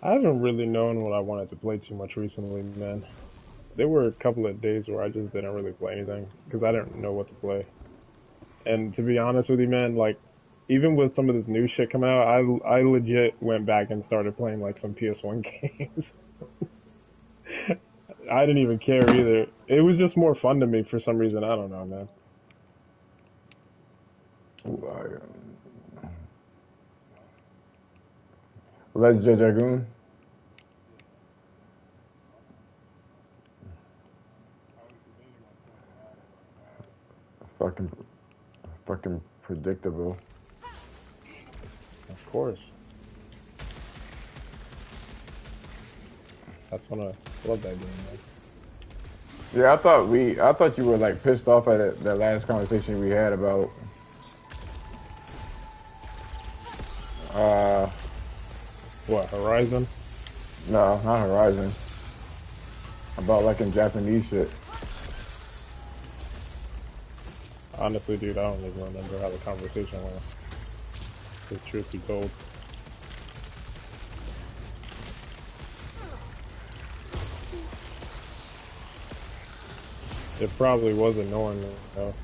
I haven't really known what I wanted to play too much recently, man. There were a couple of days where I just didn't really play anything because I didn't know what to play. And to be honest with you, man, like even with some of this new shit coming out, I legit went back and started playing like some PS1 games. I didn't even care either. It was just more fun to me for some reason. I don't know, man. Legendary Dragoon. Fucking, fucking predictable. Of course. That's when I love that game, man. Yeah, I thought you were like pissed off at it, that last conversation we had about, uh, What, Horizon? no, not Horizon. About like in Japanese shit. Honestly, dude, I don't even remember how the conversation went. The truth be told. It probably was annoying, though.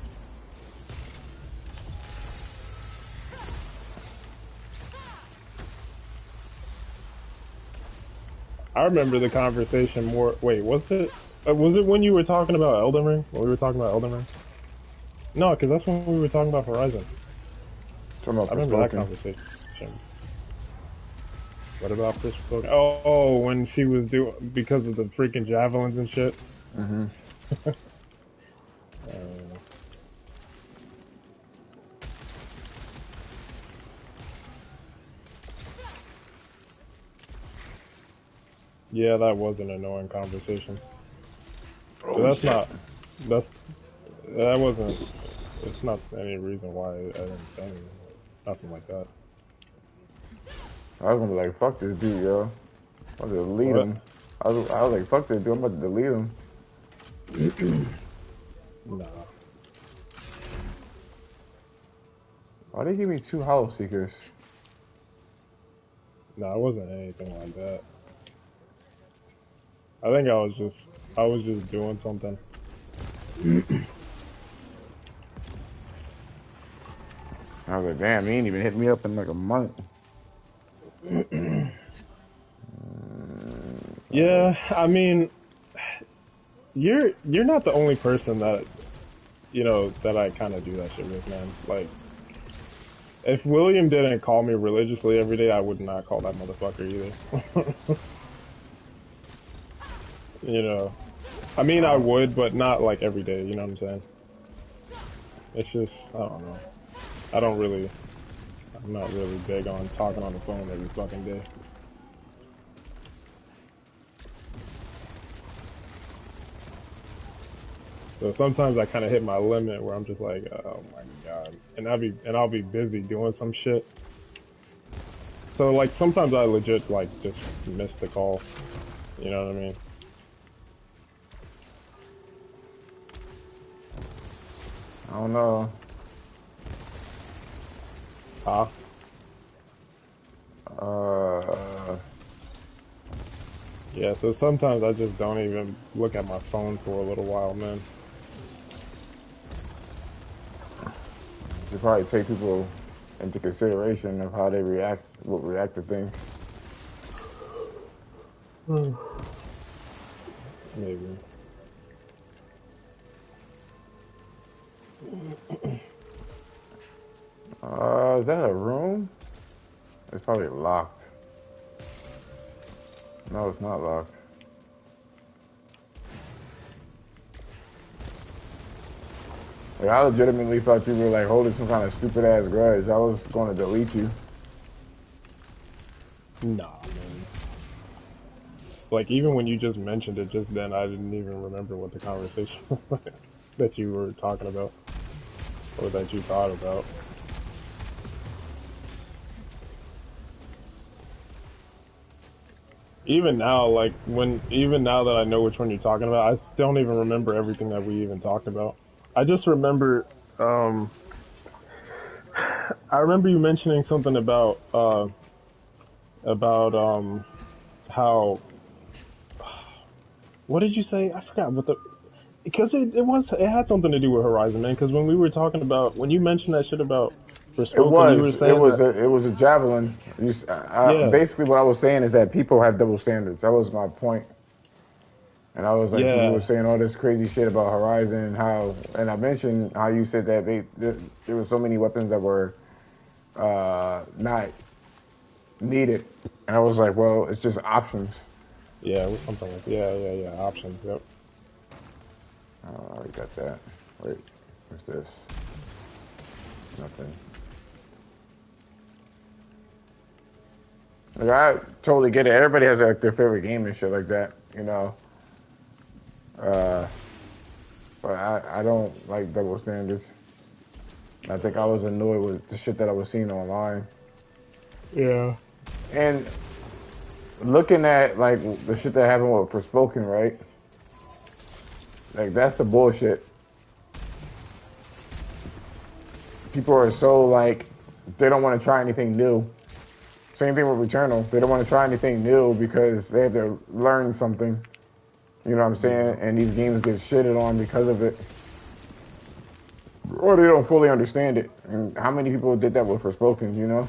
I remember the conversation more. Wait, was it? Was it when you were talking about Elden Ring? When we were talking about Elden Ring? No, because that's when we were talking about Horizon. Talking about I remember that Forspoken. conversation. What about Forspoken? Oh, when she was doing because of the freaking javelins and shit. Mm-hmm. Uh, yeah, that was an annoying conversation. But Oh that's shit. not. That's that wasn't. It's not any reason why I didn't say anything. Nothing like that. I was gonna be like, fuck this dude, yo. I'm gonna delete What? him. I was like, fuck this dude, I'm about to delete him. Nah. Why they give me two Hollow Seekers? No, it wasn't anything like that. I think I was just doing something. I was like, damn, he ain't even hit me up in like a month. Yeah, I mean, you're not the only person that that I kind of do that shit with, man. Like, if William didn't call me religiously every day, I would not call that motherfucker either. you know, I mean, I Oh, would, but not like every day. You know what I'm saying? It's just I don't know. I don't really. I'm not really big on talking on the phone every fucking day. So sometimes I kind of hit my limit where I'm just like, oh my god, and I'll be busy doing some shit. So like sometimes I legit like just miss the call. You know what I mean? I don't know. Huh? Uh, Yeah. So sometimes I just don't even look at my phone for a little while, man. you probably take people into consideration of how they react, will react to things. Hmm. Maybe. Is that a room? It's probably locked. No, it's not locked. Like, I legitimately thought you were like holding some kind of stupid ass grudge. I was going to delete you. Nah, man. Like even when you just mentioned it just then, I didn't even remember what the conversation that you were talking about or that you thought about. Even now, like even now that I know which one you're talking about, I still don't even remember everything that we even talked about. I just remember, um, I remember you mentioning something about how what did you say? I forgot what the because it had something to do with Horizon, man. Because when we were talking about when you mentioned that shit about Forspoken, you were saying that it was a javelin. yeah, Basically, what I was saying is that people have double standards. That was my point. And I was like, people were yeah, saying all this crazy shit about Horizon and how, and I mentioned how you said that there were so many weapons that were not needed, and I was like, well, it's just options. yeah. It was something like yeah. Options. Yep. I already got that. Wait, what's this? Nothing. Like, I totally get it. Everybody has like their favorite game and shit like that, you know. Uh, but I don't like double standards. I think I was annoyed with the shit that I was seeing online. Yeah. And looking at like the shit that happened with Forspoken, right? Like that's the bullshit. People are so like they don't want to try anything new. Same thing with Returnal. They don't want to try anything new because they have to learn something. You know what I'm Yeah. saying? And these games get shitted on because of it. Or they don't fully understand it. And how many people did that with Forspoken, you know?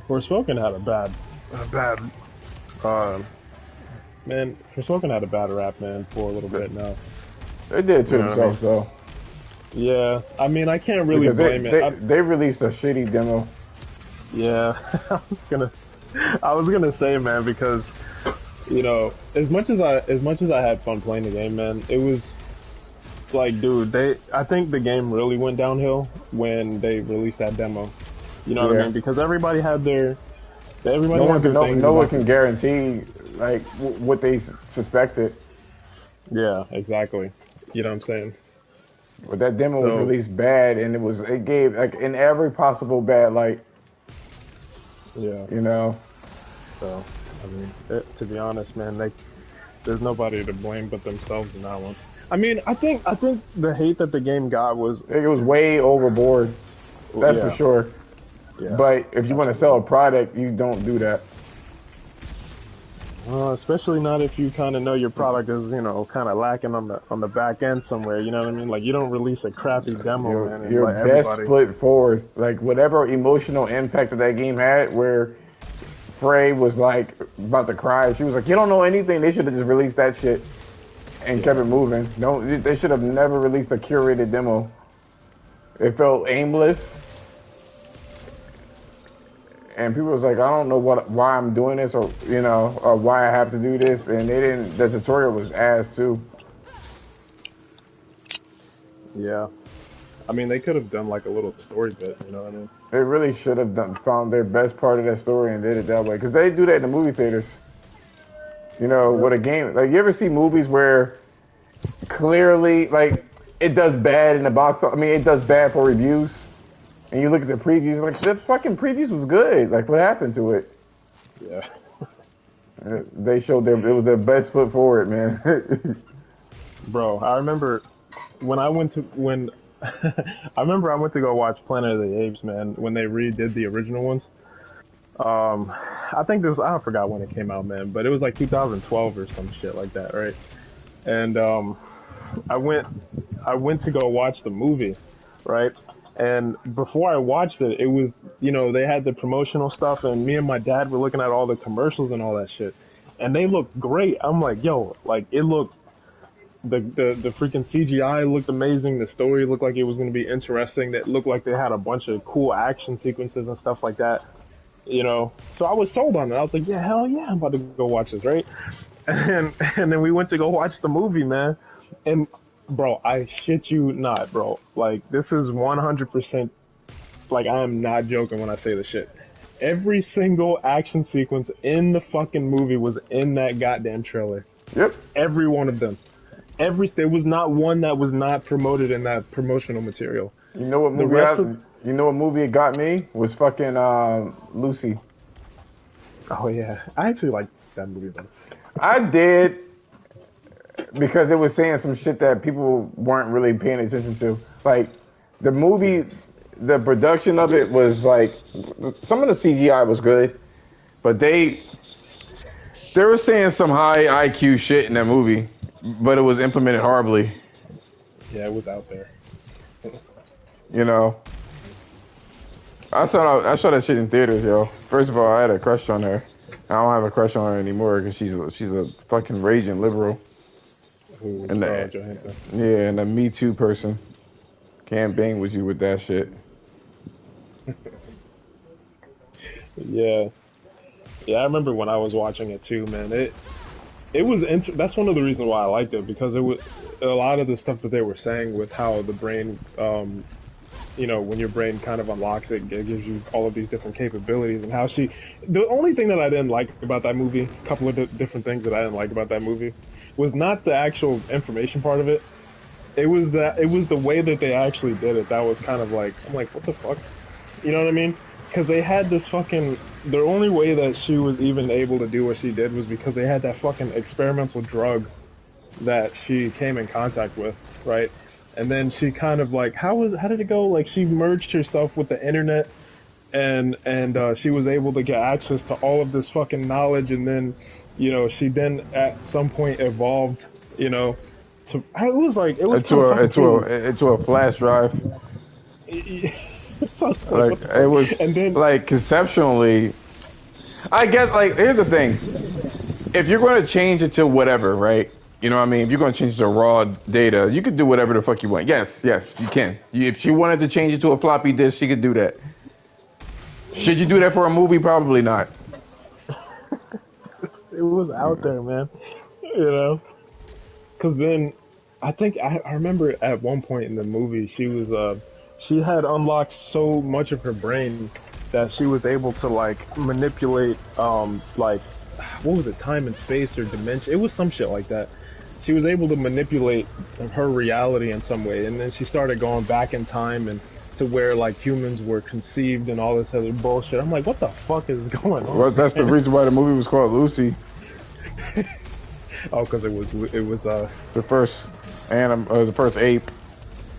Forspoken had a bad, uh, man. Forspoken had a bad rap, man, for a little bit now. They did it You to know what I mean? themselves, though. Yeah. I mean, I can't really Because blame it. they released a shitty demo. Yeah. I was gonna say, man, because you know, as much as I had fun playing the game, man, it was like, dude, I think the game really went downhill when they released that demo. You know what I Yeah. mean? Because everybody had their things No one about can the. guarantee, like, what they suspected. Yeah, exactly. You know what I'm saying? But that demo was So, released bad, and it gave, like, in every possible bad light, yeah. you know? So, I mean, to be honest, man, there's nobody to blame but themselves in that one. I mean, I think the hate that the game got was, It was way overboard, that's for yeah, sure. yeah, But if you want to sell a absolutely. product, you don't do that. Especially not if you kind of know your product is, you know, kind of lacking on the back end somewhere. You know what I mean? Like you don't release a crappy demo, man, and Your let best everybody. foot forward, like whatever emotional impact that game had, where Frey was like about to cry. She was like, "You don't know anything. They should have just released that shit and kept Yeah, it moving. No, they should have never released a curated demo. It felt aimless, and people was like, I don't know why I'm doing this, or you know, or why I have to do this. And they didn't. The tutorial was ass too. yeah. I mean, they could have done like a little story bit. You know what I mean? They really should have found their best part of that story and did it that way, because they do that in the movie theaters. You know, Yep. with a game, like you ever see movies where clearly, like it does bad in the box. I mean, it does bad for reviews, and you look at the previews, like the fucking previews was good. Like, what happened to it? Yeah. They showed it was their best foot forward, man. Bro, I remember when I remember I went to go watch Planet of the Apes, man, when they redid the original ones. I think this I forgot when it came out, man, but it was like 2012 or some shit like that, right? And I went I went to go watch the movie, right? And before I watched it, it was, you know, they had the promotional stuff and me and my dad were looking at all the commercials and all that shit. And they looked great. I'm like, yo, like it looked the freaking CGI looked amazing. The story looked like it was going to be interesting. That looked like they had a bunch of cool action sequences and stuff like that. You know, so I was sold on it. I was like, yeah, hell yeah, I'm about to go watch this, right? And then we went to go watch the movie, man. And bro, I shit you not, bro. Like this is 100%. Like I'm not joking when I say this shit. Every single action sequence in the fucking movie was in that goddamn trailer. Yep. Every one of them. There was not one that was not promoted in that promotional material. You know what The movie rest of it got me was fucking Lucy. oh yeah, I actually like that movie though. I did because it was saying some shit that people weren't really paying attention to. Like the movie, the production of it was like some of the CGI was good, But they were saying some high IQ shit in that movie, but it was implemented horribly. Yeah, it was out there. You know, I saw that shit in theaters, yo. First of all, I had a crush on her. I don't have a crush on her anymore because she's a fucking raging liberal. Who was And Scarlett the, Johansson? yeah, and a Me Too person can't bang with you with that shit. Yeah, yeah. I remember when I was watching it too, man. It was that's one of the reasons why I liked it because it was a lot of the stuff that they were saying with how the brain, when your brain kind of unlocks it, it gives you all of these different capabilities, and how the only thing that I didn't like about that movie, a couple of different things that I didn't like about that movie, was not the actual information part of it. It was the way that they actually did it. That was kind of like, I'm like, what the fuck? You know what I mean? Because they had this fucking. The only way that she was even able to do what she did was because they had that fucking experimental drug that she came in contact with, right? And then she kind of like, how did it go? Like she merged herself with the internet, and she was able to get access to all of this fucking knowledge, and then, she then at some point evolved, to. It was kind Into of a fucking into a crazy. into a flash drive. So it's like, Like what the it fuck? was And then, like conceptually. I guess like here's the thing: if you're going to change it to whatever, right? You know what I mean? If you're going to change it to raw data, you could do whatever the fuck you want. Yes, you can. If she wanted to change it to a floppy disk, she could do that. Should you do that for a movie? Probably not. it was out there, man. You know, because then I think I remember at one point in the movie she had unlocked so much of her brain that she was able to like manipulate like what was it, time and space or dimension, it was some shit like that. She was able to manipulate her reality in some way, and then she started going back in time and to where like humans were conceived and all this other bullshit. I'm like, what the fuck is going Well, on, that's the man? reason why the movie was called Lucy, Oh, because it was the first the first ape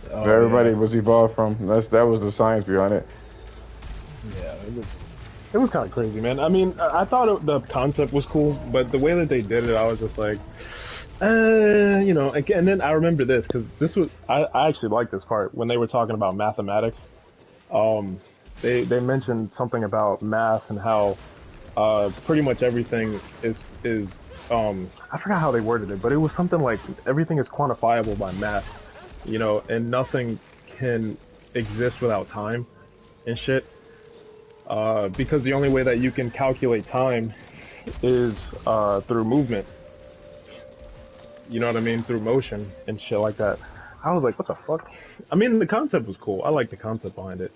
that oh everybody yeah. was evolved from. That was the science behind it. Yeah, it was kind of crazy, man. I mean, I thought the concept was cool, but the way that they did it, I was just like, And then I remember this because this was I actually like this part when they were talking about mathematics. Um, they mentioned something about math and how pretty much everything is I forgot how they worded it, but it was something like everything is quantifiable by math, and nothing can exist without time and shit. Because the only way that you can calculate time is through movement. You know what I mean? Through motion and shit like that. I was like, what the fuck? I mean, the concept was cool. I like the concept behind it.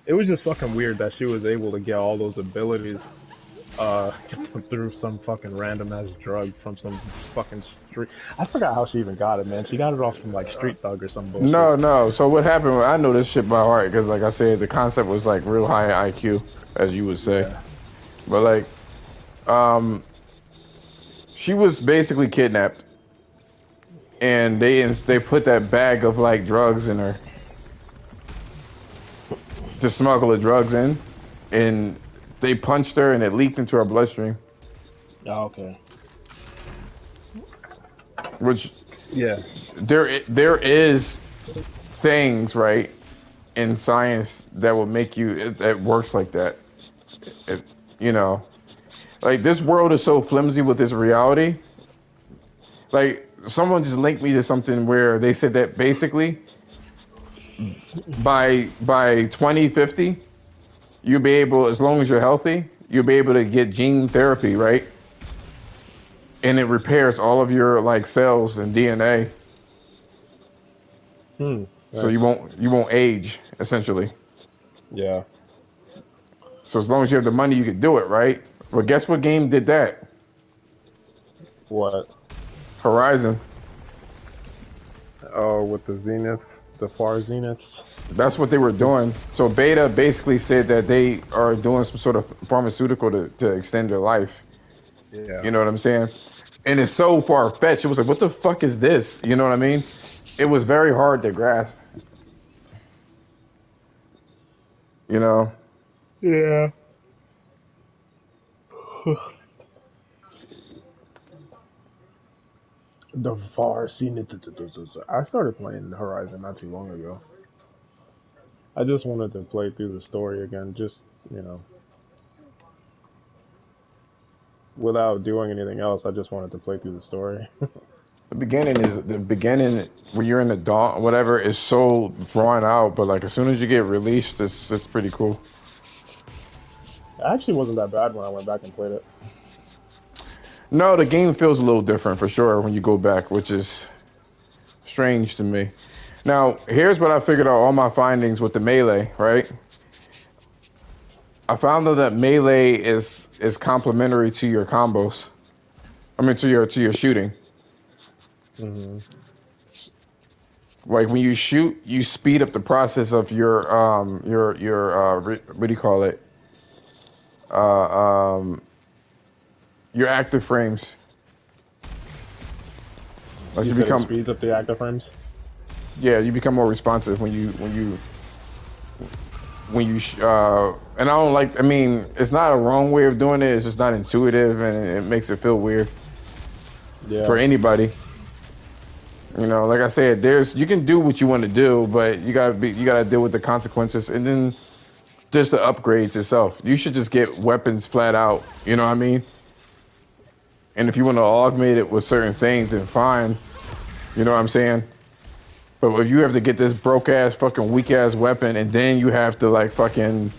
It was just fucking weird that she was able to get all those abilities uh, through some fucking random ass drug from some fucking street. I forgot how she even got it, man. She got it off some like street thug or some bullshit. No, no. So what happened? I know this shit by heart because, like I said, the concept was like real high IQ, as you would say. Yeah. But like, um, she was basically kidnapped, and they put that bag of like drugs in her to smuggle the drugs in, and they punched her, and it leaked into her bloodstream. Oh, okay. Which Yeah. there is things right in science that will make you that works like that. It, you know, like this world is so flimsy with this reality. Like someone just linked me to something where they said that basically by 2050 you'll be able, as long as you're healthy, you'll be able to get gene therapy, right? And it repairs all of your like cells and DNA, so Nice. you won't age essentially. Yeah. So as long as you have the money, you could do it, right? But guess what game did that? What? Horizon. Oh, with the zeniths, the far zeniths. That's what they were Is doing. So Beta basically said that they are doing some sort of pharmaceutical to extend their life. yeah. You know what I'm saying? And it's so far fetched. It was like, what the fuck is this? You know what I mean? It was very hard to grasp. You know? Yeah. The far scene. I started playing Horizon not too long ago. I just wanted to play through the story again, just without doing anything else. I just wanted to play through the story. The beginning when you're in the dawn, whatever, is so drawn out. But like as soon as you get released, it's pretty cool. It actually wasn't that bad when I went back and played it. No, the game feels a little different for sure when you go back, which is strange to me. Now, here's what I figured out all my findings with the melee, right? I found out that melee is complementary to your combos. I mean to your shooting. Hmm. Like when you shoot, you speed up the process of what do you call it? Your active frames. Like You you said it become speeds up the active frames. yeah, you become more responsive and I don't like, I mean, it's not a wrong way of doing it, it's just not intuitive and it makes it feel weird for Yeah. anybody. You know, like I said, you can do what you want to do, but you gotta deal with the consequences and then just the upgrades itself. You should just get weapons flat out, you know what I mean? And if you want to augment it with certain things, then fine. You know what I'm saying? But if you have to get this broke ass fucking weak ass weapon and then you have to like fucking,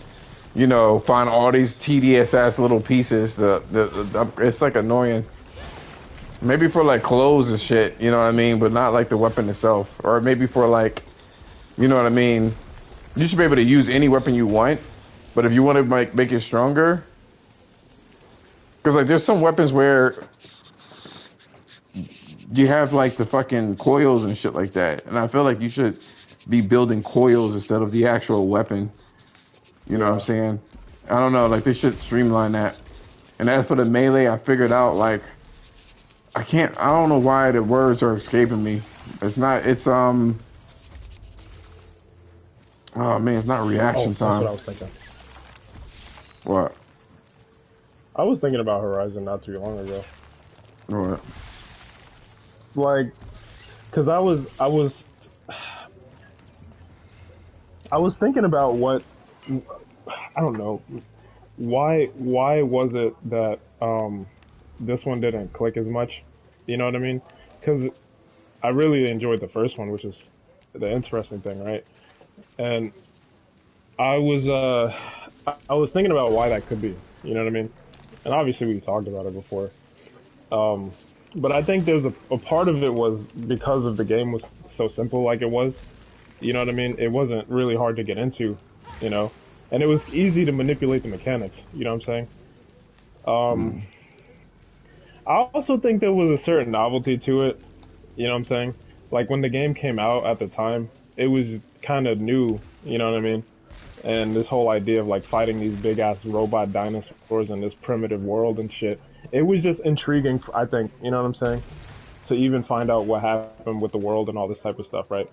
find all these tedious ass little pieces, it's like annoying. Maybe for like clothes and shit, you know what I mean? But not like the weapon itself. Or maybe for like, you know what I mean? You should be able to use any weapon you want. But if you want to make it stronger, because like there's some weapons where you have like the fucking coils and shit like that. And I feel like you should be building coils instead of the actual weapon. You know what I'm Yeah. saying? I don't know, like they should streamline that. And as for the melee, I figured out like I don't know why the words are escaping me. Oh man, it's not reaction Oh, that's what time. I was thinking. What? I was thinking about Horizon not too long ago. What? Like, cause I was thinking about what I don't know why was it that this one didn't click as much? You know what I mean? Because I really enjoyed the first one, which is the interesting thing, right? And I was I was thinking about why that could be. You know what I mean? And obviously we talked about it before. Um, but I think there's a part of it was because of the game was so simple, like it was. You know what I mean? It wasn't really hard to get into, you know, and it was easy to manipulate the mechanics. You know what I'm saying? Um, Mm. I also think there was a certain novelty to it. You know what I'm saying? Like when the game came out at the time, it was kind of new. You know what I mean? And this whole idea of like fighting these big ass robot dinosaurs in this primitive world and shit. It was just intriguing, I think. You know what I'm saying? To even find out what happened with the world and all this type of stuff, right?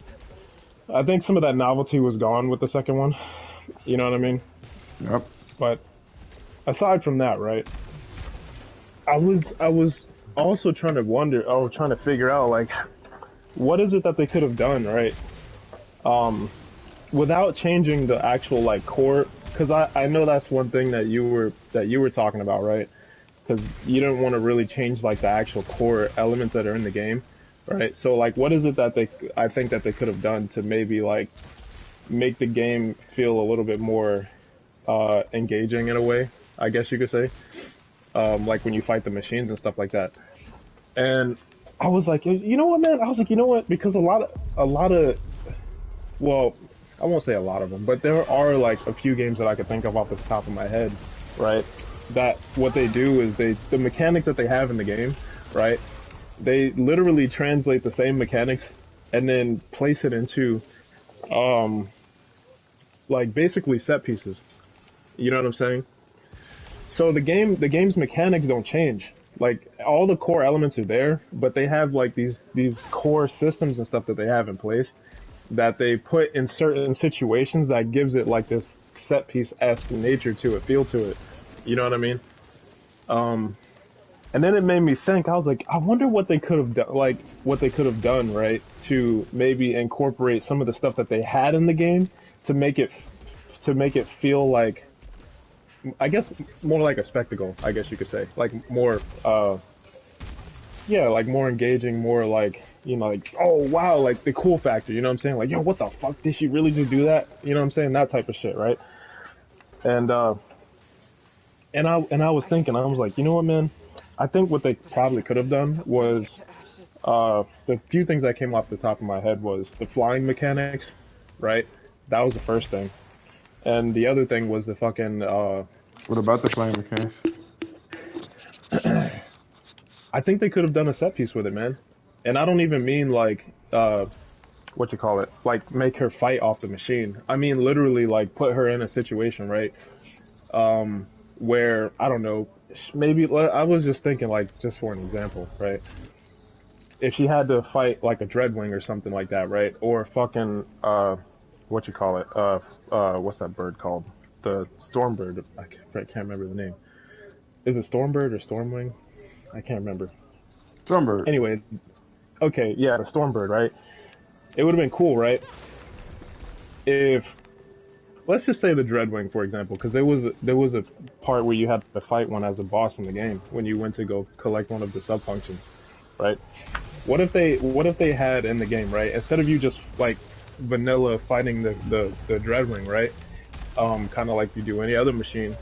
I think some of that novelty was gone with the second one. You know what I mean? Yep. But aside from that, right? I was also trying to wonder, trying to figure out like what is it that they could have done, right? Um, without changing the actual like core, because I know that's one thing that you were talking about, right? Because you don't want to really change like the actual core elements that are in the game, right? So like, what is it that I think that they could have done to maybe like make the game feel a little bit more engaging in a way, I guess you could say, like when you fight the machines and stuff like that. And I was like, you know what, man? I was like, you know what? Because a lot of, well, I won't say a lot of them, but there are like a few games that I could think of off the top of my head, right? That what they do is the mechanics that they have in the game, right? They literally translate the same mechanics and then place it into, um, like basically set pieces. You know what I'm saying? So the game's mechanics don't change. Like all the core elements are there, but they have like these core systems and stuff that they have in place that they put in certain situations that gives it like this set piece esque nature to it, feel to it. You know what I mean? And then it made me think. I was like, I wonder what they could have done, like what they could have done, right, to maybe incorporate some of the stuff that they had in the game to make it feel like, I guess, more like a spectacle. I guess you could say, like more, yeah, like more engaging, more like, like, oh wow, like the cool factor. You know what I'm saying? Like, yo, what the fuck? Did she really just do that? You know what I'm saying? That type of shit, right? And I was thinking, I was like, you know what, man? I think what they probably could have done was, the few things that came off the top of my head was the flying mechanics, right? That was the first thing, and the other thing was the fucking. What about the flame mechanics? I think they could have done a set piece with it, man. And I don't even mean like, what you call it, like make her fight off the machine. I mean literally like put her in a situation, right? Where I don't know, maybe I was just thinking like just for an example, right? If she had to fight like a Dreadwing or something like that, right? Or fucking what you call it? What's that bird called? The Stormbird. I can't remember the name. Is it Stormbird or Stormwing? I can't remember. Sunbird. Anyway, okay, yeah, the Stormbird, right? It would have been cool, right? If let's just say the Dreadwing, for example, because there was a part where you had to fight one as a boss in the game when you went to go collect one of the sub functions, right? What if they had in the game, right? Instead of you just like vanilla fighting the Dreadwing, right? Kind of like you do any other machine,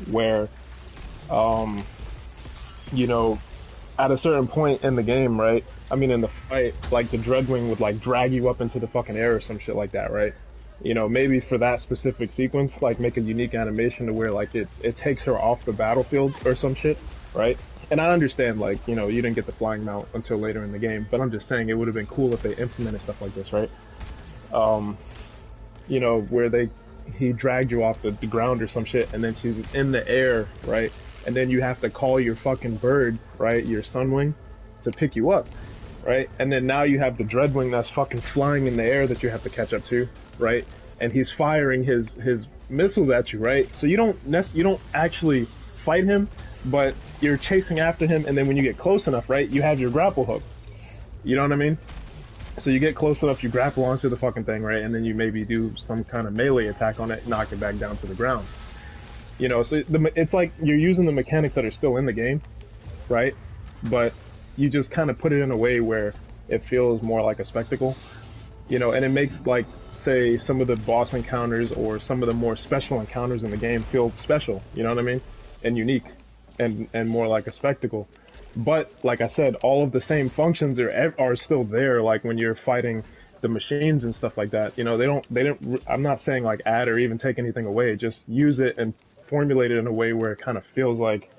where um, you know, at a certain point in the game, right? I mean, in the fight, like the Dreadwing would like drag you up into the fucking air or some shit like that, right? Maybe for that specific sequence, like make a unique animation to where like it takes her off the battlefield or some shit, right? And I understand like, you didn't get the flying mount until later in the game, but I'm just saying it would have been cool if they implemented stuff like this, right? Um, where he dragged you off the ground or some shit, and then she's in the air, right? And then you have to call your fucking bird, right, your Sunwing, to pick you up, right? And then now you have the Dreadwing that's fucking flying in the air that you have to catch up to, right? And he's firing his missiles at you, right? So you don't actually fight him, but you're chasing after him, and then when you get close enough, right, you have your grapple hook. You know what I mean? So you get close enough, you grapple onto the fucking thing, right? And then you maybe do some kind of melee attack on it, knock it back down to the ground. So it's like you're using the mechanics that are still in the game, right? But you just kind of put it in a way where it feels more like a spectacle, and it makes, like, say, some of the boss encounters or some of the more special encounters in the game feel special, you know what I mean? And unique and more like a spectacle. But like I said, all of the same functions are still there, like when you're fighting the machines and stuff like that. They don't I'm not saying like add or even take anything away, just use it and formulate it in a way where it kind of feels like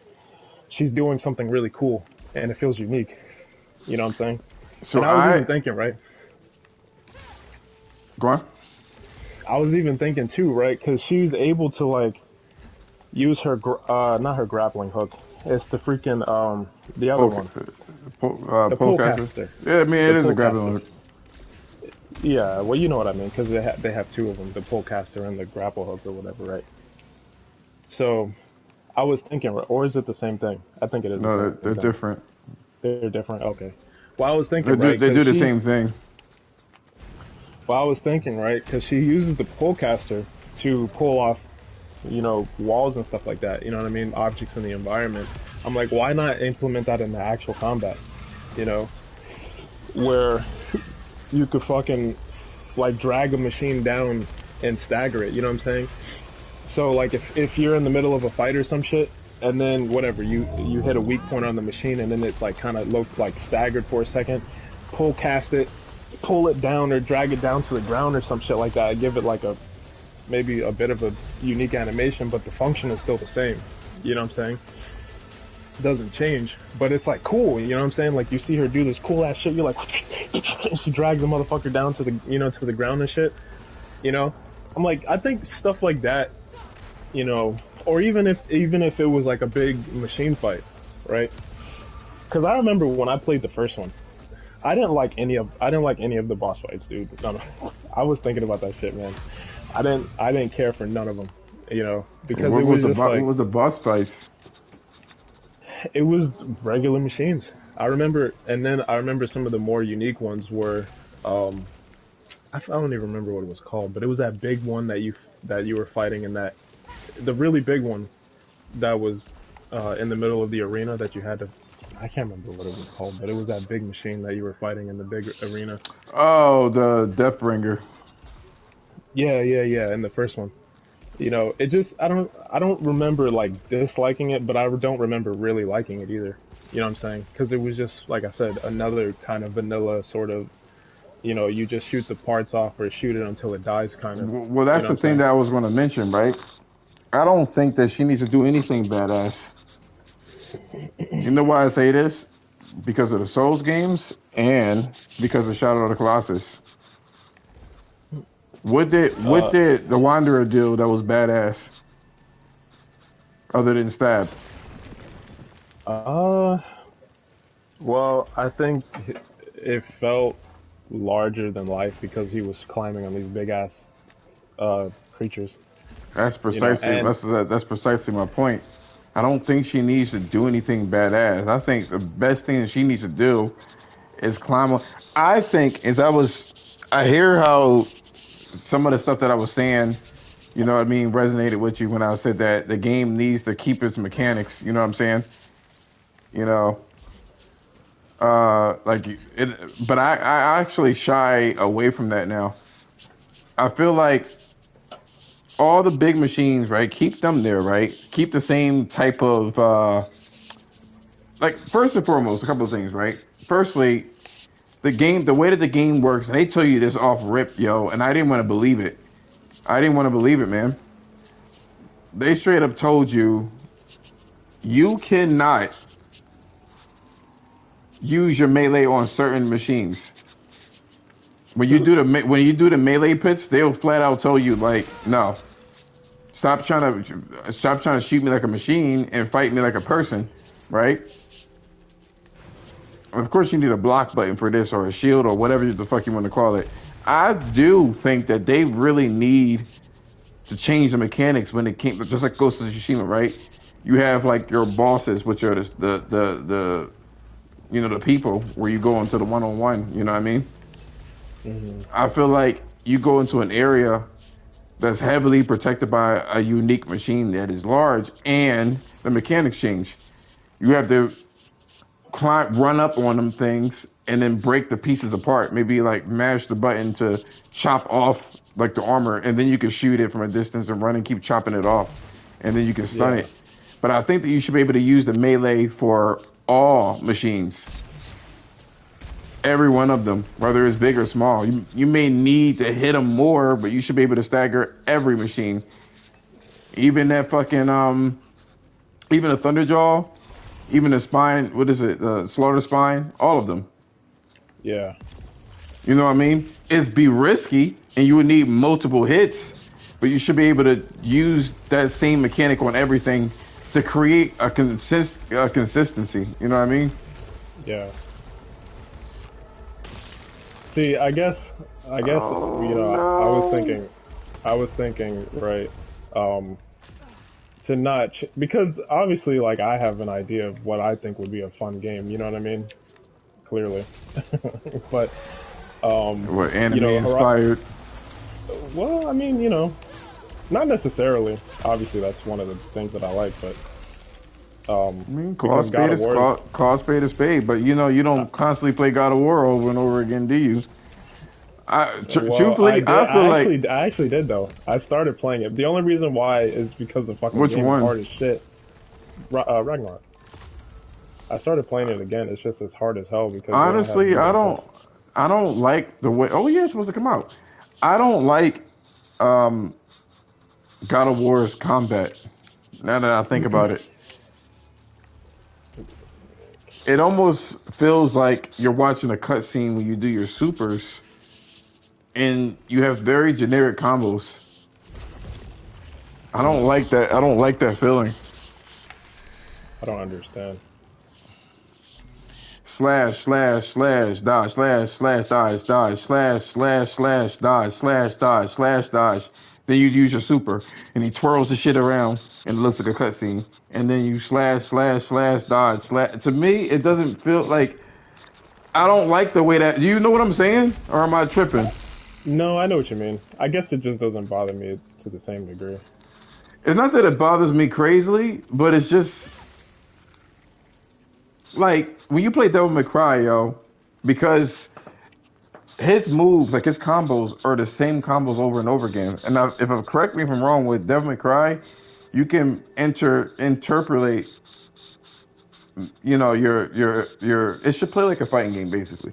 she's doing something really cool and it feels unique. You know what I'm saying? So and I was even thinking, right? Go on. I was even thinking too, right? Because she was able to like use her, not her grappling hook. It's the freaking the other one. The polecaster. Yeah, I mean it is a grappling hook. Yeah, well, you know what I mean, because they have two of them, the polecaster and the grapple hook or whatever, right? So, I was thinking, or is it the same thing? I think it is. No, they're different. They're different. Okay. Well, I was thinking, they do the same thing. Well, I was thinking, right, because she uses the polecaster to pull off, walls and stuff like that. You know what I mean? Objects in the environment. I'm like, why not implement that in the actual combat? Where you could fucking like drag a machine down and stagger it. You know what I'm saying? So like if you're in the middle of a fight or some shit, and then whatever you hit a weak point on the machine, and then it's like kind of looks like staggered for a second, cast it, pull it down or drag it down to the ground or some shit like that. Give it like maybe a bit of a unique animation, but the function is still the same. You know what I'm saying? Doesn't change, but it's like cool. You know what I'm saying? Like you see her do this cool ass shit. You're like, she drags the motherfucker down to the to the ground and shit. I'm like, I think stuff like that. Or even if it was like a big machine fight, right? Because I remember when I played the first one, I didn't like any of the boss fights, dude. No. I was thinking about that shit, man. I didn't care for none of them, because what it was the just like, what was the boss fights? It was regular machines. I remember, and then I remember some of the more unique ones were, um, I don't even remember what it was called, but it was that big one that you were fighting in that the really big one that was in the middle of the arena that you had to. I can't remember what it was called, but it was that big machine that you were fighting in the big arena. Oh, the Deathbringer. Yeah. In the first one, it just I don't remember like disliking it, but I don't remember really liking it either. You know what I'm saying? Because it was just like I said, another kind of vanilla sort of. You just shoot the parts off or shoot it until it dies, kind of. Well, You that's know what the I'm thing saying? that I was going to mention, right? I don't think that she needs to do anything badass. You know why I say this? Because of the Souls games and because of Shadow of the Colossus. What Uh, did the Wanderer do that was badass other than stab? uh, well, I think it felt larger than life because he was climbing on these big ass creatures, That's precisely and that's precisely my point. I don't think she needs to do anything badass. I think the best thing that she needs to do is climb. I think I hear how some of the stuff that I was saying, you know what I mean, resonated with you when I said that the game needs to keep its mechanics. You know what I'm saying? You know, like it. But I actually shy away from that now. I feel like all the big machines, right? Keep them there, right? Keep the same type of like first and foremost, a couple of things, right? Firstly, the way that the game works, and they tell you this off rip, yo, and I didn't want to believe it. I didn't want to believe it, man. They straight up told you you cannot use your melee on certain machines. When you do the melee pits, they'll flat out tell you like, no, stop trying to shoot me like a machine and fight me like a person, right? Of course, you need a block button for this or a shield or whatever the fuck you want to call it. I do think that they really need to change the mechanics when it came, just like Ghost of Tsushima, right? You have like your bosses, which are the the people where you go into the one on one. You know what I mean? mhm. I feel like you go into an area that's heavily protected by a unique machine that is large, and the mechanics change. You have to climb, run up on them things, and then break the pieces apart. Maybe like mash the button to chop off like the armor, and then you can shoot it from a distance and run and keep chopping it off, and then you can stun Yeah, it. But I think that you should be able to use the melee for all machines, every one of them, whether it's big or small. You may need to hit them more, but you should be able to stagger every machine, even that fucking even the Thunderjaw, even the spine. What is it? The Slaughter Spine. All of them. yeah, You know what I mean? It's be risky, and you would need multiple hits, but you should be able to use that same mechanic on everything to create a consistency. You know what I mean? yeah. See, I guess, Oh I was thinking, no! right, um, to not because obviously, like, I have an idea of what I think would be a fun game. You know what I mean? Clearly, but What anime inspired? well, I mean, not necessarily. Obviously, that's one of the things that I like, but I mean, because God of War is. call spade a spade, but you don't constantly play God of War over and over again, do you? Well, I Truthfully, did. I feel like I actually did though. I started playing it. The only reason why is because the fucking which game is one? hard as shit. Ragnarok. I started playing it again. It's just as hard as hell because they don't have Honestly, movement pass. I don't like the way. Oh yeah, it's supposed to come out. I don't like um, God of War's combat. Now that I think about it, it almost feels like you're watching a cutscene when you do your supers, and you have very generic combos. I don't Mm, like that. I don't like that feeling. I don't understand. Slash dodge slash dodge slash dodge slash dodge slash dodge Then you use your super, and he twirls the shit around, and it looks like a cutscene. And then you slash, slash, slash, dodge, slash. To me, it doesn't feel like. I don't like the way that. Do you know what I'm saying, or am I tripping? No, I know what you mean. I guess it just doesn't bother me to the same degree. It's not that it bothers me crazily, but it's just like when you play Devil May Cry, yo, because his moves, like his combos, are the same combos over and over again. And now, if I'm correct me if I'm wrong, with Devil May Cry, you can interpolate, your. It should play like a fighting game, basically.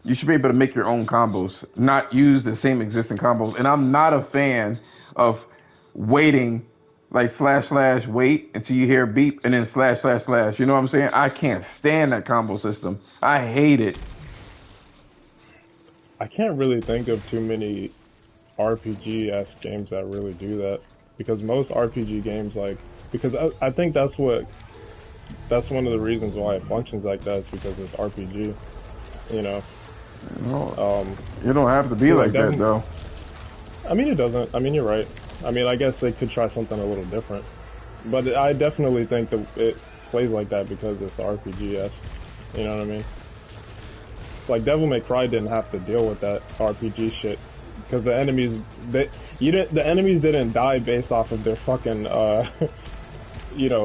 You should be able to make your own combos, not use the same existing combos. And I'm not a fan of waiting, like slash slash wait until you hear beep and then slash slash slash. You know what I'm saying? I can't stand that combo system. I hate it. I can't really think of too many RPG-esque games that really do that because most RPG games because I think that's one of the reasons why it functions like that is because it's RPG, you know. No, Um, you don't have to be so like that though. I mean, it doesn't. I mean, you're right. I mean, I guess they could try something a little different, but I definitely think that it plays like that because it's RPG-esque. You know what I mean? Like Devil May Cry didn't have to deal with that RPG shit because the enemies didn't die based off of their fucking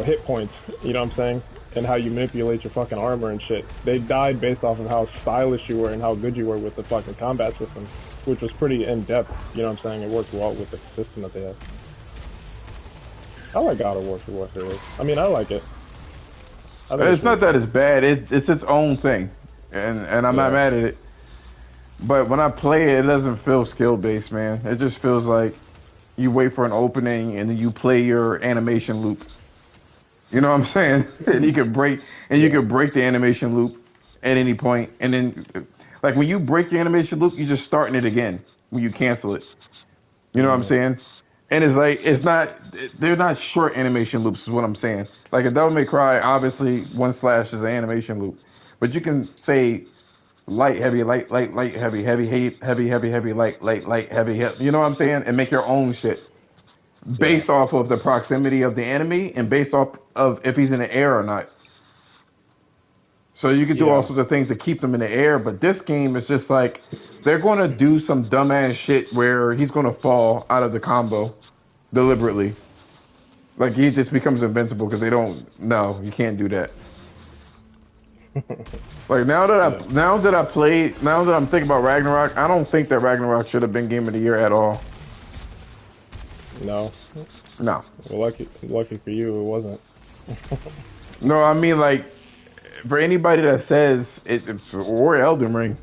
hit points. You know what I'm saying? And how you manipulate your fucking armor and shit. They died based off of how stylish you were and how good you were with the fucking combat system, which was pretty in depth. You know what I'm saying? It worked well with the system that they have. I like God of War for what it is. I mean, I like it. I think It's it's really not that fun. it's bad. It's its own thing, and I'm not Yeah. mad at it. But when I play it, it doesn't feel skill based, man. It just feels like you wait for an opening and then you play your animation loop. You know what I'm saying? And you Yeah. can break the animation loop at any point, and then like when you break your animation loop, you're just starting it again when you cancel it. You know what I'm Hmm. saying? And it's like it's not they're not short animation loops is what I'm saying. Like a Devil May Cry, obviously one slash is an animation loop, but you can say light heavy light heavy heavy light heavy You know what I'm saying? And make your own shit Yeah. based off of the proximity of the enemy and based off of if he's in the air or not. So you could do all Yeah. sorts of things to keep them in the air, but this game is just like they're going to do some dumbass shit where he's going to fall out of the combo deliberately. Like he just becomes invincible because they don't. No, you can't do that. Like Yeah. now that I'm thinking about Ragnarok, I don't think that Ragnarok should have been Game of the Year at all. No. No, Well, lucky for you, it wasn't. no, I mean like for anybody that says or Elden Ring,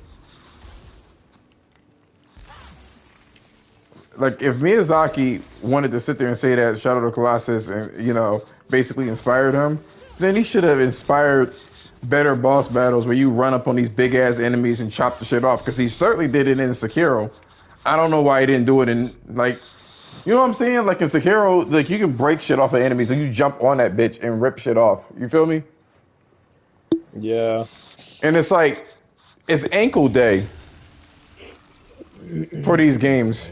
like if Miyazaki wanted to sit there and say that Shadow of the Colossus and basically inspired him, then he should have inspired better boss battles where you run up on these big ass enemies and chop the shit off because he certainly did it in Sekiro. I don't know why he didn't do it in like you know what I'm saying? Like in Sekiro, like you can break shit off of enemies and you jump on that bitch and rip shit off. You feel me? Yeah. And it's like it's ankle day for these games.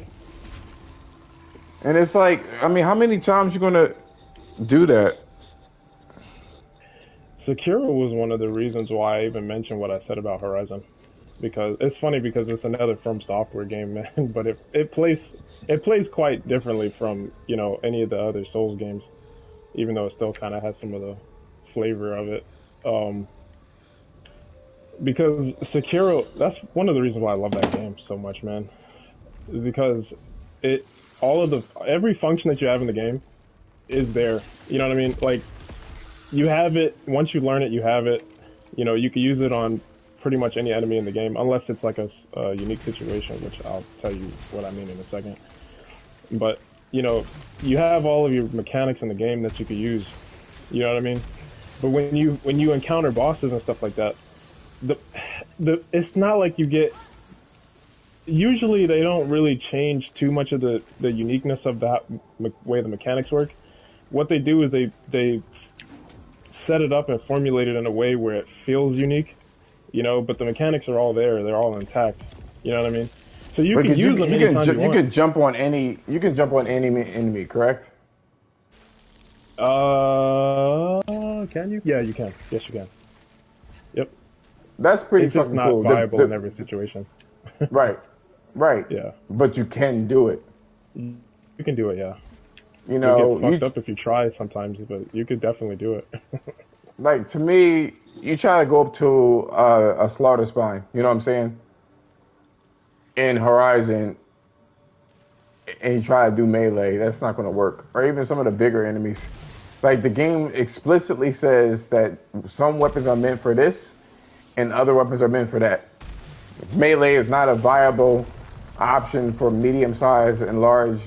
And it's like, I mean, how many times you gonna do that? Sekiro was one of the reasons why I even mentioned what I said about Horizon. Because it's funny because it's another From Software game, man. But it plays quite differently from any of the other Souls games, even though it still kind of has some of the flavor of it. Um, because Sekiro, that's one of the reasons why I love that game so much, man. Is because it all of the every function that you have in the game is there. You know what I mean? Like you have it once you learn it, you have it. You can use it on pretty much any enemy in the game, unless it's like a unique situation, which I'll tell you what I mean in a second. But you have all of your mechanics in the game that you could use. You know what I mean? But when you encounter bosses and stuff like that, the it's not like you get. Usually, they don't really change too much of the uniqueness of the way the mechanics work. What they do is they set it up and formulate it in a way where it feels unique, but the mechanics are all there. They're all intact. You know what I mean? So you can Because use them anytime you you want. can jump on any enemy, correct? Can you? Yeah, you can. Yes, you can. Yep. That's pretty It's just fucking not cool. viable in every situation. Right, right. Yeah. But you can do it. You can do it, yeah. You You'll get know, fucked up if you try sometimes, but you could definitely do it. like to me, you try to go up to a slaughter spine. You know what I'm saying? In Horizon, and you try to do melee, that's not going to work. Or even some of the bigger enemies. Like the game explicitly says that some weapons are meant for this, and other weapons are meant for that. Melee is not a viable option for medium-sized and large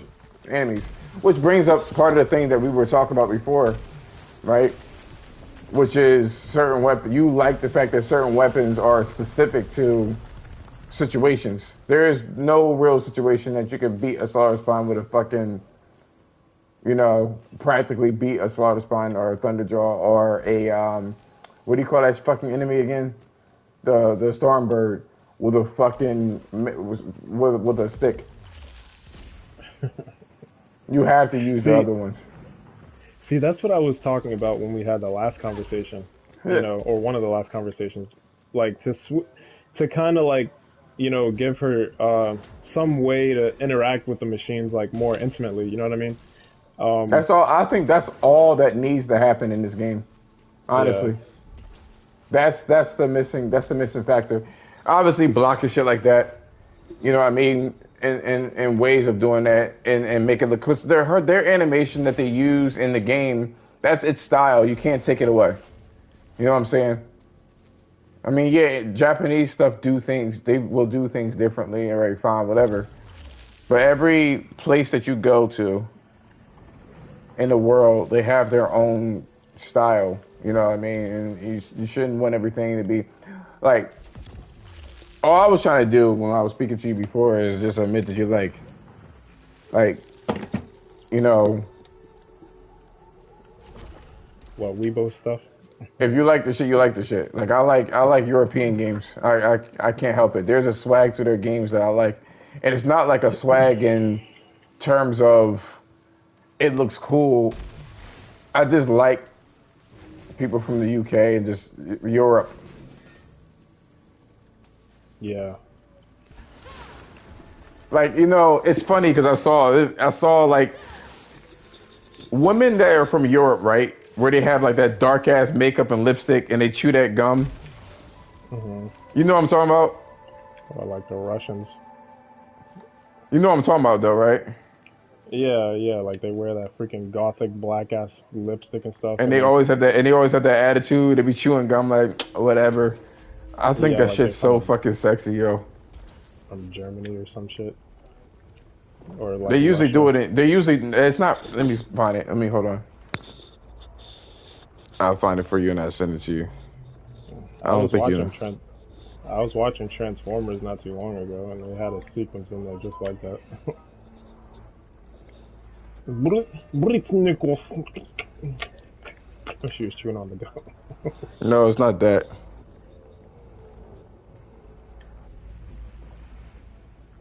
enemies. Which brings up part of the thing that we were talking about before, right? Which is certain weapons. You like the fact that certain weapons are specific to situations. There is no real situation that you can beat a slaughter spine with a fucking, practically beat a slaughter spine or a thunderjaw or a what do you call that fucking enemy again? The stormbird with a fucking with a stick. You have to use the See, other ones. see, that's what I was talking about when we had the last conversation, Yeah. or one of the last conversations. Like to kind of like, give her some way to interact with the machines like more intimately. You know what I mean? Um, That's all. I think that's all that needs to happen in this game. yeah, Honestly, that's the missing factor. Obviously, blocking shit like that. You know what I mean? And ways of doing that and make it look. Cause their animation that they use in the game. That's its style. You can't take it away. You know what I'm saying? I mean, yeah, Japanese stuff do things. They will do things differently. All right, fine, whatever. But every place that you go to in the world, they have their own style. You know what I mean? And you shouldn't want everything to be like. All I was trying to do when I was speaking to you before is just admit that you're like, you know, what Weibo stuff. if you like the shit, you like the shit. Like I like European games. I can't help it. There's a swag to their games that I like, and it's not like a swag in terms of it looks cool. I just like people from the UK and just Europe. Yeah. Like it's funny because I saw like women that are from Europe, right, where they have like that dark ass makeup and lipstick and they chew that gum. Hmm. You know what I'm talking about? Or like the Russians. You know what I'm talking about though, right? Yeah, yeah, like they wear that freaking gothic black ass lipstick and stuff, And and they then always have that. And they always have that attitude. They be chewing gum like whatever. I think yeah, that like they're shit's so from fucking sexy, yo. Germany or some shit, or They like usually do Russia. it. They usually. It's not. Let me find it. Let me hold on. I'll find it for you and I'll send it to you. I I don't was think you watching know. Trent. I was watching Transformers not too long ago, and they had a sequence in there just like that. Britnikov. She was chewing on the gum. No, it's not that.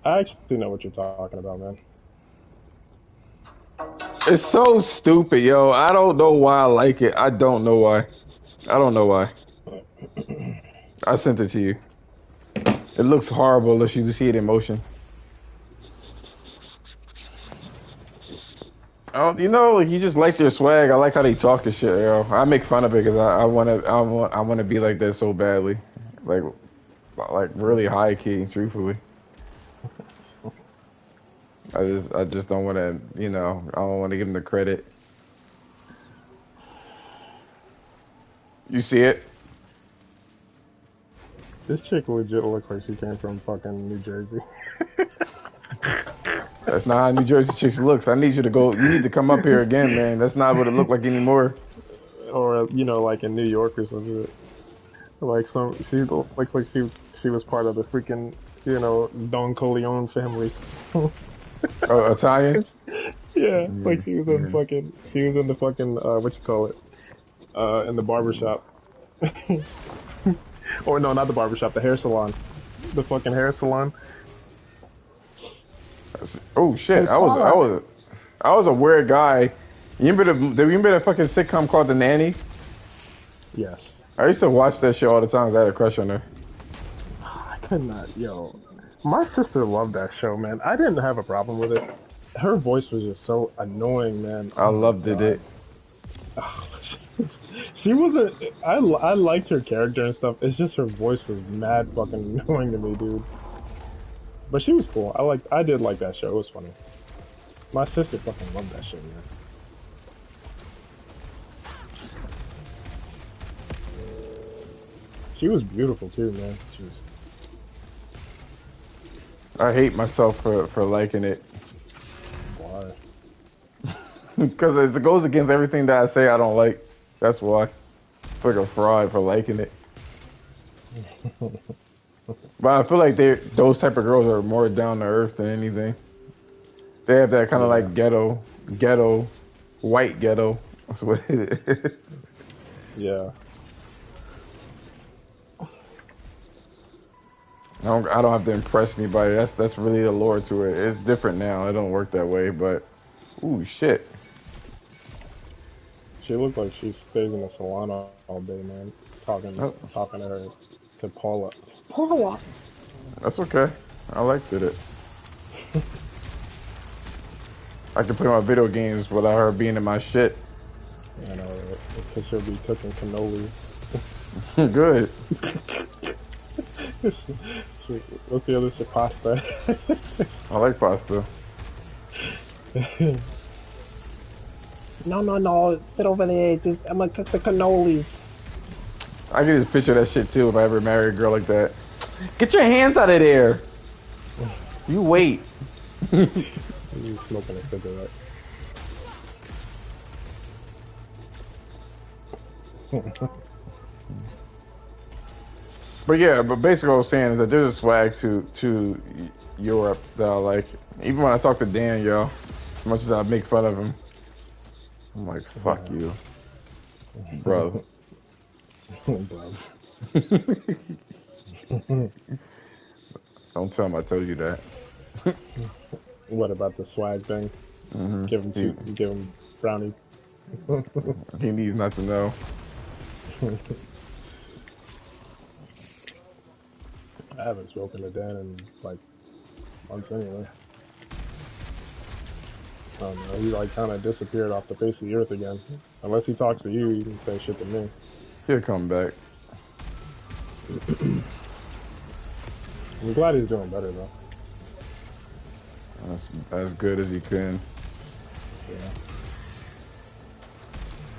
I actually know what you're talking about, man. It's so stupid, yo. I don't know why I like it. I don't know why. I don't know why. I sent it to you. It looks horrible unless you see it in motion. Oh, you just like their swag. I like how they talk and shit, yo. I make fun of it because I wanna be like that so badly, like, like really high key. Truthfully, I just don't want to, I don't want to give them the credit. You see it? This chick legit looks like she came from fucking New Jersey. That's not how New Jersey chicks looks. I need you to go. You need to come up here again, man. That's not what it looked like anymore. Or like in New York or something. Like she looks like she was part of the freaking Don Corleone family. Oh, Italian? Yeah, like Yeah, she was in the fucking what you call it in the barbershop. Or no, not the barbershop, the hair salon, the fucking hair salon. Oh shit! Hey, Paula. I was a weird guy. You remember the fucking sitcom called The Nanny? Yes. I used to watch that shit all the time 'cause I had a crush on her. I could not, yo. My sister loved that show, man. I didn't have a problem with it. Her voice was just so annoying, man. I Oh my loved god. it. She wasn't. I liked her character and stuff. It's just her voice was mad fucking annoying to me, dude. But she was cool. I did like that show. It was funny. My sister fucking loved that shit, man. She was beautiful too, man. She was. I hate myself for liking it Why? because it goes against everything that I say I don't like. That's why. It's like a fraud for liking it. But I feel like those type of girls are more down to earth than anything. They have that kind of Yeah. like ghetto, white ghetto. That's what it is. Yeah. I don't have to impress anybody. That's really the lure to it. It's different now. It don't work that way. But ooh shit. She looked like she stays in the salon all day, man. Oh, Talking to her, to Paula. Paula. that's okay. I liked it. I can play my video games without her being in my shit. You know, because she'll be cooking cannolis. Good. What's the other shit? Pasta. I like pasta. No, no, no. Sit over there. Just I'm gonna cook the cannolis. I can just picture that shit too if I ever marry a girl like that. Get your hands out of there. You wait. He's smoking a cigarette. But yeah, but basically what I was saying is that there's a swag to Europe that I like. Even when I talk to Dan, yo, as much as I make fun of him, I'm like, fuck you, bro. Bro. Don't tell him I told you that. What about the swag thing? He Give him brownie. he needs not to know. I haven't spoken to Dan in like months anyway. I don't know. He like kind of disappeared off the face of the earth again. Unless he talks to you, he can say shit to me. He'll come back. I'm glad he's doing better though. That's as good as he can.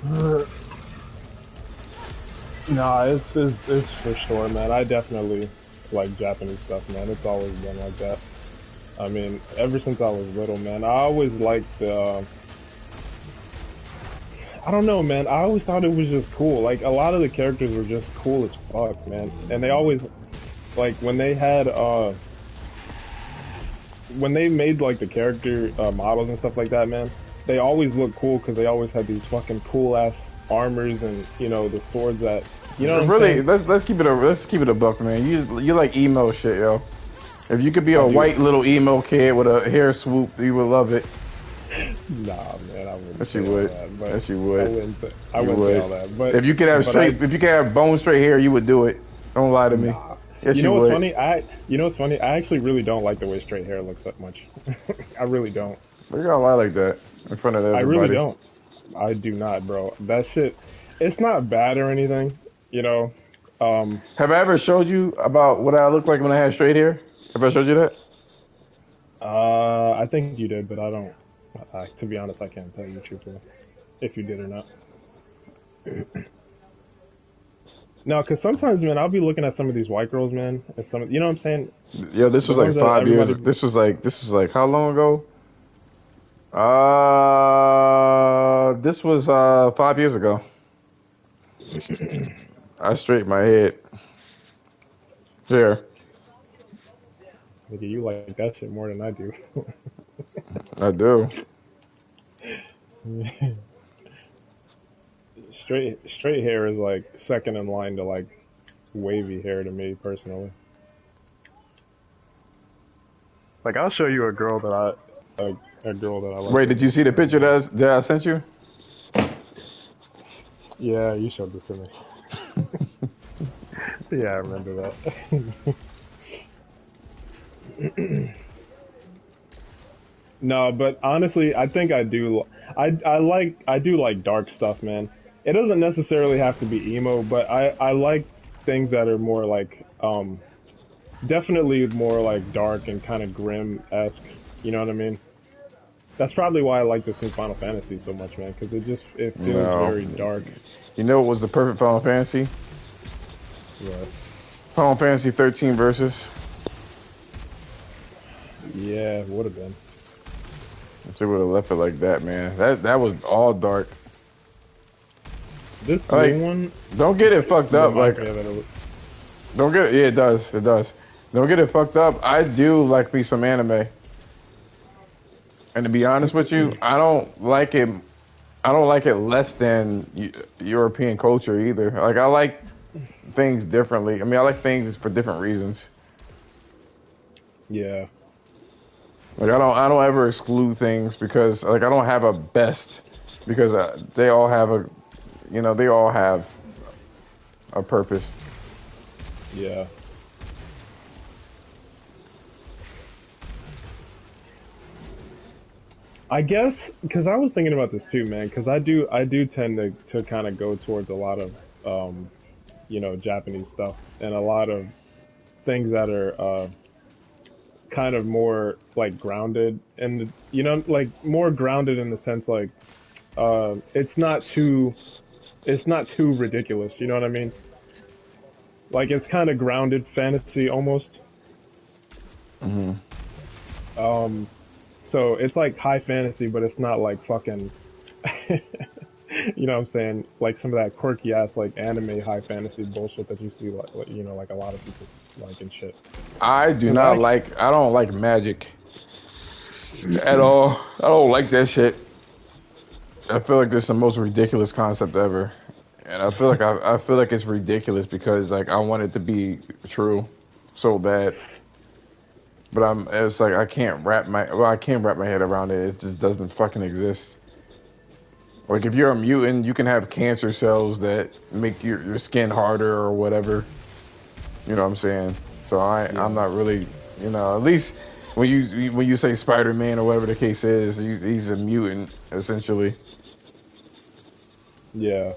Yeah. Nah, it's for sure, man. I definitely like Japanese stuff, man. It's always been like that. I mean, ever since I was little, man. I always liked the. I don't know, man. I always thought it was just cool. Like a lot of the characters were just cool as fuck, man. And they always, like when they had when they made like the character models and stuff like that, man. They always looked cool because they always had these fucking cool ass armors and the swords that what I'm Really, saying. let's keep it a buck, man. You like emo shit, yo. If you could be I a do. white little emo kid with a hair swoop, you would love it. Nah, man, I wouldn't Yes, you say all would. that. But Yes, you I would. wouldn't say I You wouldn't say would. all that. But If you could have bone straight hair, you would do it. Don't lie to me. nah. Yes, You you know what's would. funny? You know what's funny? I actually really don't like the way straight hair looks that much. I really don't. But you gotta lie like that in front of I really everybody. don't. I do not, bro. That shit. It's not bad or anything. You know. Um. Have I ever showed you about what I looked like when I had straight hair? Have I showed you that? I think you did, but I don't. To be honest, I can't tell you truthfully if you did or not. No, because sometimes, man, I'll be looking at some of these white girls, man, and some, you know what I'm saying? Yeah, this The was ones like that 5 years. everybody, This was like how long ago? This was 5 years ago. I straightened my head. Here, nigga, you like that shit more than I do. I do. Straight hair is like second in line to like wavy hair to me personally. Like I'll show you a girl that a girl that I like Wait, did you see the picture that I sent you? Yeah, you showed this to me. Yeah, I remember that. No, but honestly, I think I do. I do like dark stuff, man. It doesn't necessarily have to be emo, but I like things that are more like definitely more like dark and kind of grim esque. You know what I mean? That's probably why I like this new Final Fantasy so much, man, because it feels No. very dark. You know what was the perfect Final Fantasy? But Final Fantasy 13 versus. yeah, would have been. If they would have left it like that, man. That was all dark. This Like, new one don't get it fucked up. Like, reminds me of it. don't get it. Yeah, it does. It does. Don't get it fucked up. I do like me some anime, and to be honest with you, I don't like it. I don't like it less than European culture either. Like, I like things differently. I mean, I like things for different reasons. Yeah, Like, I don't ever exclude things because, like, I don't have a best because they all have a, they all have a purpose. yeah. I guess because I was thinking about this too, man. Because I do tend to kind of go towards a lot of Japanese stuff and a lot of things that are kind of more like grounded and like more grounded in the sense like it's not too ridiculous. You know what I mean? Like it's kind of grounded fantasy almost. Hmm. So it's like high fantasy, but it's not like fucking. You know what I'm saying? Like some of that quirky ass like anime high fantasy bullshit that you see like a lot of people like and shit. I do Cause not like. I don't like magic at all. I don't like that shit. I feel like this is the most ridiculous concept ever, and I feel like it's ridiculous because like I want it to be true so bad, but it's like I can't wrap my head around it. It just doesn't fucking exist. Like if you're a mutant, you can have cancer cells that make your skin harder or whatever. You know what I'm saying? So I'm yeah, not really, at least when you say Spider-Man or whatever the case is, he's a mutant essentially. yeah.